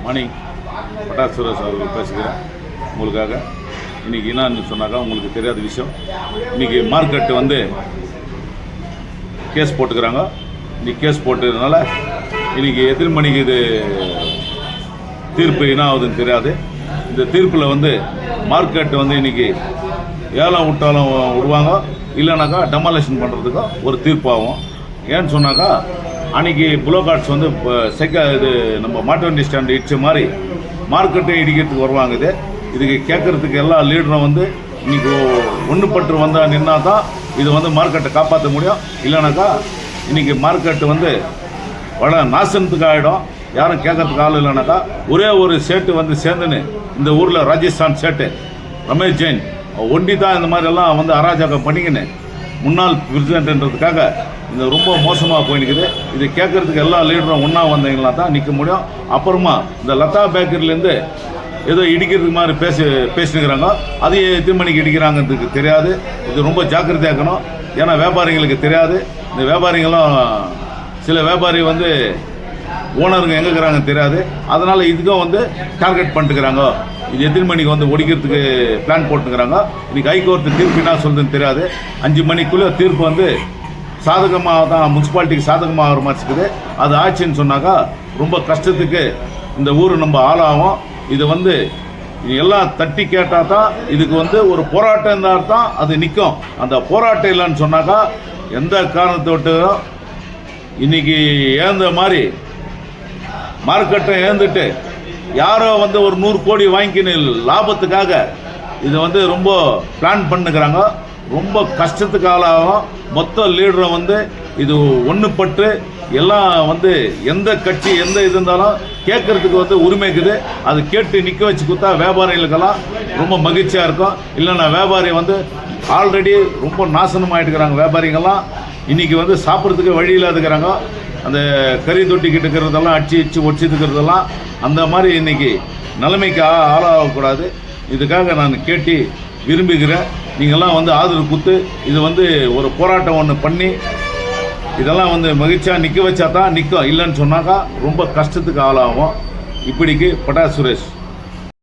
Morning. பட்டாசு சுரேஷ் அவர்கள் பேசுகிறேன் உங்களுக்காக. இன்றைக்கி என்னன்னு சொன்னாக்கா உங்களுக்கு தெரியாத விஷயம். இன்றைக்கி மார்க்கெட்டு வந்து கேஸ் போட்டுக்கிறாங்க. இன்றைக்கி கேஸ் போட்டதுனால இன்றைக்கி எத்தனை மணிக்கு இது தீர்ப்பு என்ன ஆகுதுன்னு தெரியாது. இந்த தீர்ப்பில் வந்து மார்க்கெட்டு வந்து இன்றைக்கி ஏலம் விட்டாலும் விடுவாங்க, இல்லைனாக்கா டெமாலேஷன் பண்ணுறதுக்கு ஒரு தீர்ப்பாகும். ஏன்னு சொன்னாக்கா அன்றைக்கி புலோகார்ட்ஸ் வந்து இது நம்ம மாட்டு வண்டி ஸ்டாண்டு இடிச்ச மாதிரி மார்க்கெட்டை இடிக்கிறதுக்கு வருவாங்க. இதுக்கு கேட்குறதுக்கு எல்லா லீடரும் வந்து இன்றைக்கி ஒன்றுபட்டு வந்தால் நின்னா தான் இது வந்து மார்க்கெட்டை காப்பாற்ற முடியும். இல்லைனாக்கா இன்றைக்கி மார்க்கெட்டு வந்து நாசனத்துக்கு ஆகிடும். யாரும் கேட்கறதுக்கு ஆள் இல்லைனாக்கா ஒரே ஒரு சேட்டு வந்து சேர்ந்துன்னு இந்த ஊரில் ராஜஸ்தான் சேட்டு ரமேஷ் ஜெயின் ஒண்டி தான் இந்த மாதிரியெல்லாம் வந்து அராஜகம் பண்ணிக்கின்னு முன்னாள் பிரசிடென்ட்ன்றதுக்காக இந்த ரொம்ப மோசமாக போயின்னுக்குது. இது கேட்குறதுக்கு எல்லா லீடரும் ஒன்றா வந்தீங்களா தான் நிற்க முடியும். அப்புறமா இந்த லதா பேக்கரிலேருந்து ஏதோ இடிக்கிறதுக்கு மாதிரி பேசினுக்கிறாங்க. அதையே எத்தனை மணிக்கு இடிக்கிறாங்கிறதுக்கு தெரியாது. இது ரொம்ப ஜாக்கிரதையாக்கணும். ஏன்னா வியாபாரிகளுக்கு தெரியாது. இந்த வியாபாரிகளும் சில வியாபாரி வந்து ஓனருங்க எங்கே இருக்கிறாங்கன்னு தெரியாது. அதனால் இதுக்கும் வந்து டார்கெட் பண்ணிட்டுக்கிறாங்க. இது எத்தனை மணிக்கு வந்து ஒடிக்கிறதுக்கு பிளான் போட்டுக்கிறாங்க. இன்றைக்கி ஹைகோர்ட்டு தீர்ப்பு என்ன சொல்லுதுன்னு தெரியாது. 5 மணிக்குள்ளே தீர்ப்பு வந்து சாதகமாக தான் முனிசிபாலிட்டிக்கு சாதகமாக ஆகிற மாதிரி இருக்குது. அது ஆச்சுன்னு சொன்னாக்கா ரொம்ப கஷ்டத்துக்கு இந்த ஊர் நம்ம ஆளாகும். இது வந்து எல்லாம் தட்டி கேட்டால் தான் இதுக்கு வந்து ஒரு போராட்டம் இருந்தால் தான் அது நிற்கும். அந்த போராட்டம் இல்லைன்னு சொன்னாக்கா எந்த காரணத்தை விட்டு இன்றைக்கி ஏந்த மாதிரி மார்க்கெட்டை ஏந்துட்டு யாரோ வந்து ஒரு 100 கோடி வாங்கிக்கின்னு லாபத்துக்காக இது வந்து ரொம்ப பிளான் பண்ணுக்கிறாங்க. ரொம்ப கஷ்டத்துக்கு ஆளாகும். மொத்த லீடரும் வந்து இது ஒன்றுபட்டு எல்லாம் வந்து எந்த கட்சி எந்த இது இருந்தாலும் கேட்கறதுக்கு வந்து உரிமை இருக்குது. அது கேட்டு நிற்க வச்சு கொடுத்தா வியாபாரிகளுக்கெல்லாம் ரொம்ப மகிழ்ச்சியாக இருக்கும். இல்லைன்னா வியாபாரி வந்து ஆல்ரெடி ரொம்ப நாசனம் ஆகிட்டுக்கிறாங்க. வியாபாரிகள்லாம் இன்றைக்கி வந்து சாப்பிட்றதுக்கு வழி இல்லாதுக்கிறாங்க. அந்த கறி தொட்டிக்கிட்டு இருக்கிறதெல்லாம் அடிச்சு ஒடிச்சுக்கிறதெல்லாம் அந்த மாதிரி இன்றைக்கி நிலைமைக்கு ஆளாகக்கூடாது. இதுக்காக நான் கேட்டு விரும்புகிறேன். நீங்கள்லாம் வந்து ஆதரவு கொடுத்து இது வந்து ஒரு போராட்டம் ஒன்று பண்ணி இதெல்லாம் வந்து மகிழ்ச்சியாக நிற்க வச்சா தான் நிற்கும். இல்லைன்னு சொன்னாக்கா ரொம்ப கஷ்டத்துக்கு ஆளாகும். இப்படிக்கு பட்டாசு சுரேஷ்.